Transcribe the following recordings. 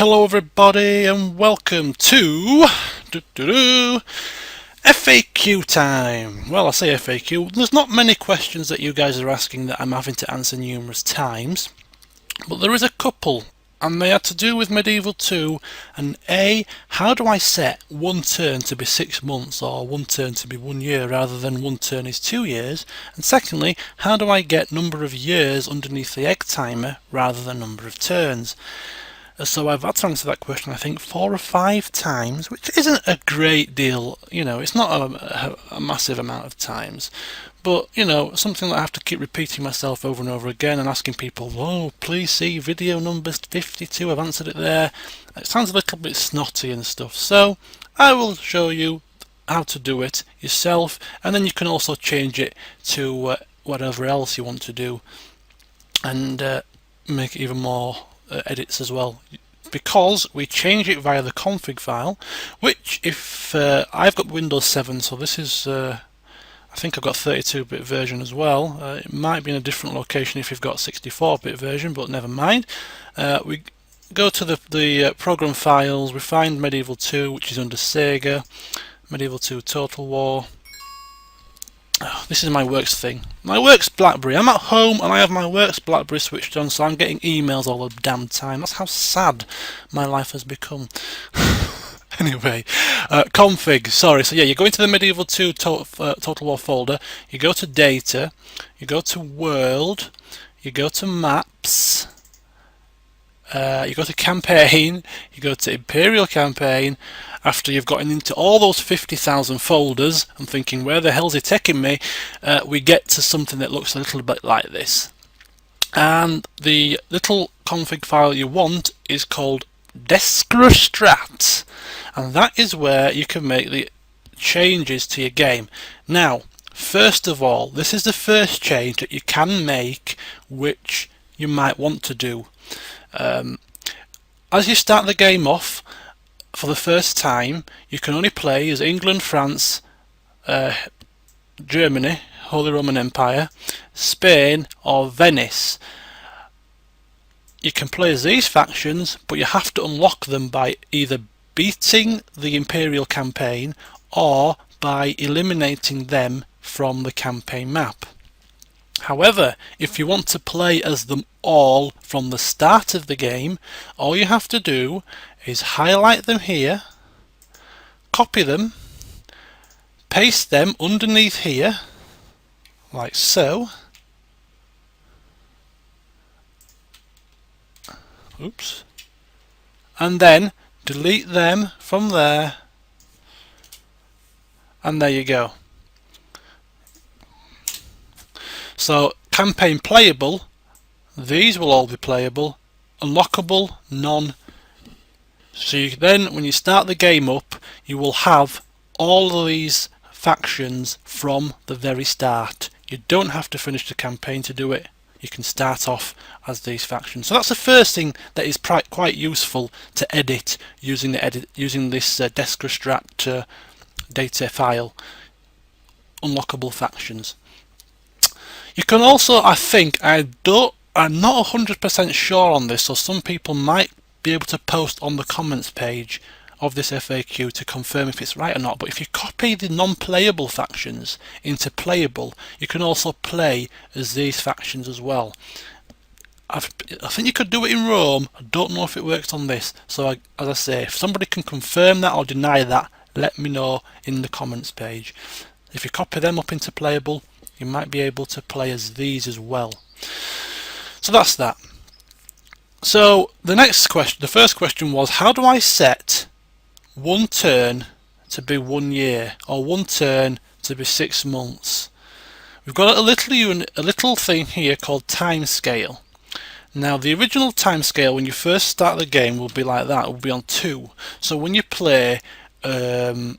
Hello everybody and welcome to FAQ time. Well, I say FAQ, there's not many questions that you guys are asking that I'm having to answer numerous times, but there is a couple, and they are to do with Medieval 2 and how do I set one turn to be 6 months or one turn to be 1 year rather than one turn is 2 years, and secondly, how do I get number of years underneath the egg timer rather than number of turns. So I've had to answer that question I think 4 or 5 times, which isn't a great deal, it's not a massive amount of times, but something that I have to keep repeating myself over and over again and asking people, oh, please see video number 52, I've answered it there. It sounds a little bit snotty and stuff, so I will show you how to do it yourself, and then you can also change it to whatever else you want to do and make it even more edits as well, because we change it via the config file, which if I've got Windows 7, so this is I think I've got 32-bit version as well. It might be in a different location if you've got 64-bit version, but never mind. We go to the program files, we find Medieval 2, which is under Sega, Medieval 2 Total War. Oh, this is my works thing. My works BlackBerry. I'm at home and I have my works BlackBerry switched on, so I'm getting emails all the damn time. That's how sad my life has become. Anyway, config. Sorry. So yeah, you go into the Medieval 2 Total War folder. You go to Data. You go to World. You go to Maps. You go to Campaign. You go to Imperial Campaign. After you've gotten into all those 50,000 folders and thinking, where the hell's it taking me, we get to something that looks a little bit like this. And the little config file you want is called Deskrostrat, and that is where you can make the changes to your game. Now, first of all, this is the first change that you can make, which you might want to do. As you start the game off, for the first time, you can only play as England, France, Germany, Holy Roman Empire, Spain or Venice. You can play as these factions, but you have to unlock them by either beating the Imperial campaign or by eliminating them from the campaign map. However, if you want to play as them all from the start of the game, all you have to do is highlight them here, copy them, paste them underneath here, like so. Oops. And then delete them from there, and there you go. So campaign playable, these will all be playable, unlockable, none. So then when you start the game up, you will have all of these factions from the very start. You don't have to finish the campaign to do it. You can start off as these factions. So that's the first thing that is quite useful to edit using this Deskrostrat data file. Unlockable factions. You can also, I think, I'm not 100% sure on this, so some people might be able to post on the comments page of this FAQ to confirm if it's right or not, but if you copy the non-playable factions into playable, you can also play as these factions as well. I think you could do it in Rome. I don't know if it works on this, so as I say, if somebody can confirm that or deny that, let me know in the comments page. If you copy them up into playable, you might be able to play as these as well. So that's that. So the next question, the first question was, how do I set one turn to be 1 year or one turn to be 6 months? We've got a little thing here called time scale. Now the original time scale when you first start the game will be like that, it will be on 2. So when you play the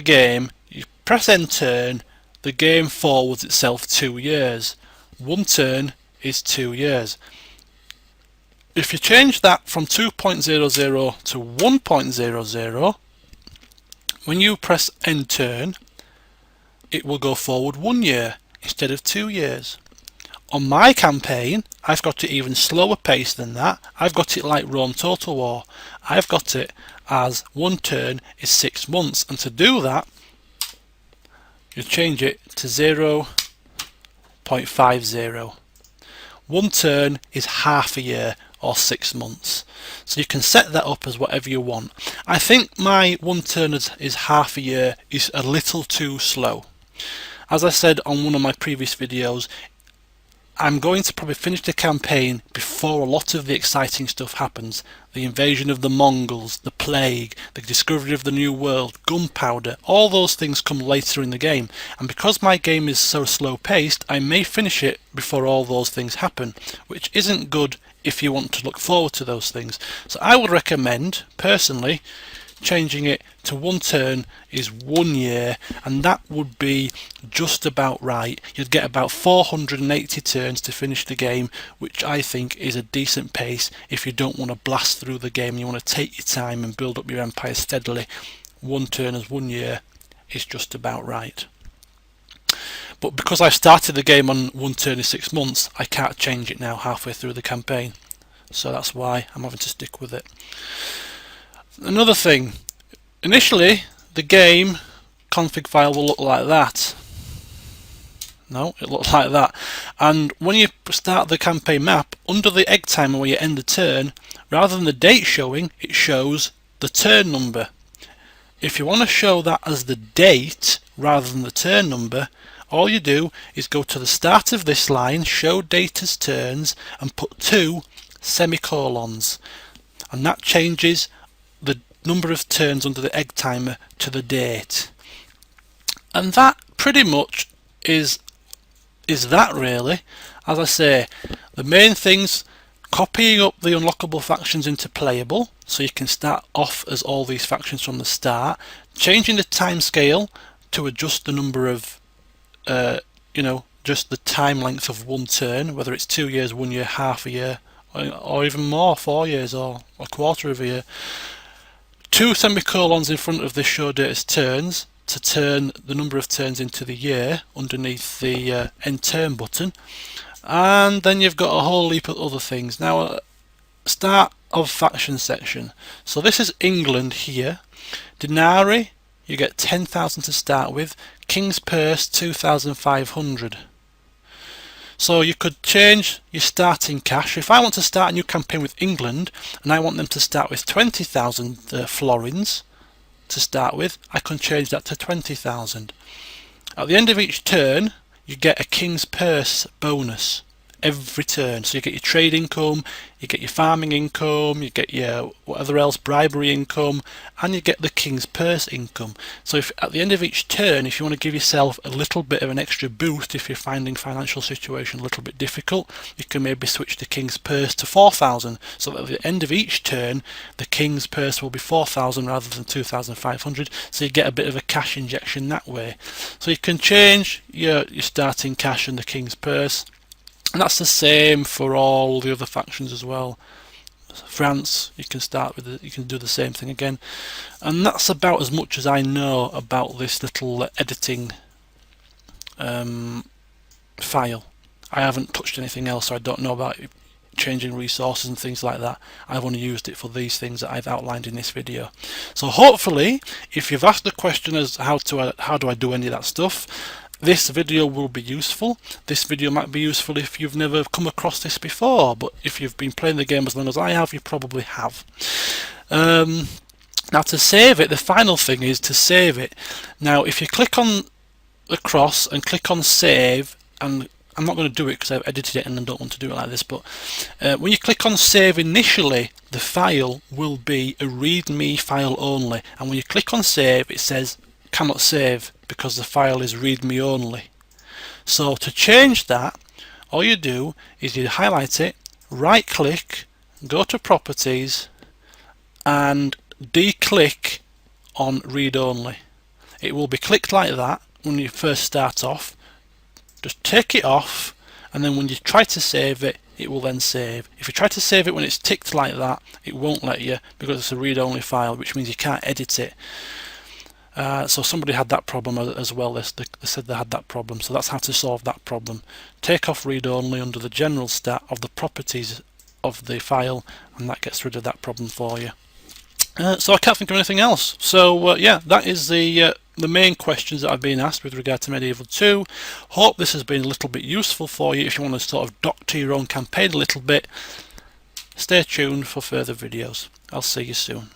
game, you press end turn, the game forwards itself 2 years. One turn is 2 years. If you change that from 2.00 to 1.00, when you press end turn, it will go forward 1 year instead of 2 years. on my campaign, I've got it even slower pace than that. I've got it like Rome Total War. I've got it as 1 turn is 6 months, and to do that you change it to 0.50. 1 turn is half a year or 6 months. So you can set that up as whatever you want. I think my 1 turn is half a year is a little too slow. As I said on one of my previous videos, I'm going to probably finish the campaign before a lot of the exciting stuff happens. The invasion of the Mongols, the plague, the discovery of the new world, gunpowder, all those things come later in the game. And because my game is so slow paced, I may finish it before all those things happen, which isn't good if you want to look forward to those things. So I would recommend, personally, changing it to 1 turn is 1 year, and that would be just about right. You'd get about 480 turns to finish the game, which I think is a decent pace if you don't want to blast through the game and you want to take your time and build up your empire steadily. 1 turn as 1 year is just about right. But because I've started the game on 1 turn is 6 months, I can't change it now halfway through the campaign, so that's why I'm having to stick with it. Another thing, initially the game config file will look like that. No, it looks like that. And when you start the campaign map, under the egg timer where you end the turn, rather than the date showing, it shows the turn number. If you want to show that as the date rather than the turn number, all you do is go to the start of this line, show date as turns, and put 2 semicolons. And that changes the number of turns under the egg timer to the date. And that pretty much is that really. As I say, the main things: copying up the unlockable factions into playable, so you can start off as all these factions from the start, changing the time scale to adjust the number of just the time length of 1 turn, whether it's 2 years, 1 year, half a year, or even more, 4 years or a quarter of a year. 2 semicolons in front of the show date as turns to turn the number of turns into the year underneath the end turn button, and then you've got a whole heap of other things. Now, start of faction section. So this is England here. Denarii, you get 10,000 to start with. King's Purse 2,500. So you could change your starting cash. If I want to start a new campaign with England and I want them to start with 20,000 florins to start with, I can change that to 20,000. At the end of each turn, you get a King's Purse bonus every turn. So you get your trade income, you get your farming income, you get your whatever else, bribery income, and you get the King's Purse income. So if at the end of each turn, if you want to give yourself a little bit of an extra boost, if you're finding financial situation a little bit difficult, you can maybe switch the King's Purse to 4,000, so that at the end of each turn the King's Purse will be 4,000 rather than 2,500, so you get a bit of a cash injection that way. So you can change your starting cash and the King's Purse. And that's the same for all the other factions as well. France, you can start with you can do the same thing again. And that's about as much as I know about this little editing file. I haven't touched anything else, so I don't know about changing resources and things like that. I've only used it for these things that I've outlined in this video. So hopefully, if you've asked the question as how do I do any of that stuff, this video will be useful. This video might be useful if you've never come across this before, but if you've been playing the game as long as I have, you probably have. Now to save it, the final thing is to save it. Now if you click on the cross and click on save, and I'm not going to do it because I've edited it and I don't want to do it like this, but when you click on save initially, the file will be a readme file only, and when you click on save it says cannot save because the file is readme only. So to change that, all you do is you highlight it, right click, go to properties and de-click on read only. It will be clicked like that when you first start off. Just take it off, and then when you try to save it, it will then save. If you try to save it when it's ticked like that, it won't let you because it's a read only file, which means you can't edit it. So somebody had that problem as well. They said they had that problem, so that's how to solve that problem. Take off read only under the general stat of the properties of the file, and that gets rid of that problem for you. So I can't think of anything else. So yeah, that is the main questions that I've been asked with regard to Medieval 2. Hope this has been a little bit useful for you if you want to sort of doctor your own campaign a little bit. Stay tuned for further videos. I'll see you soon.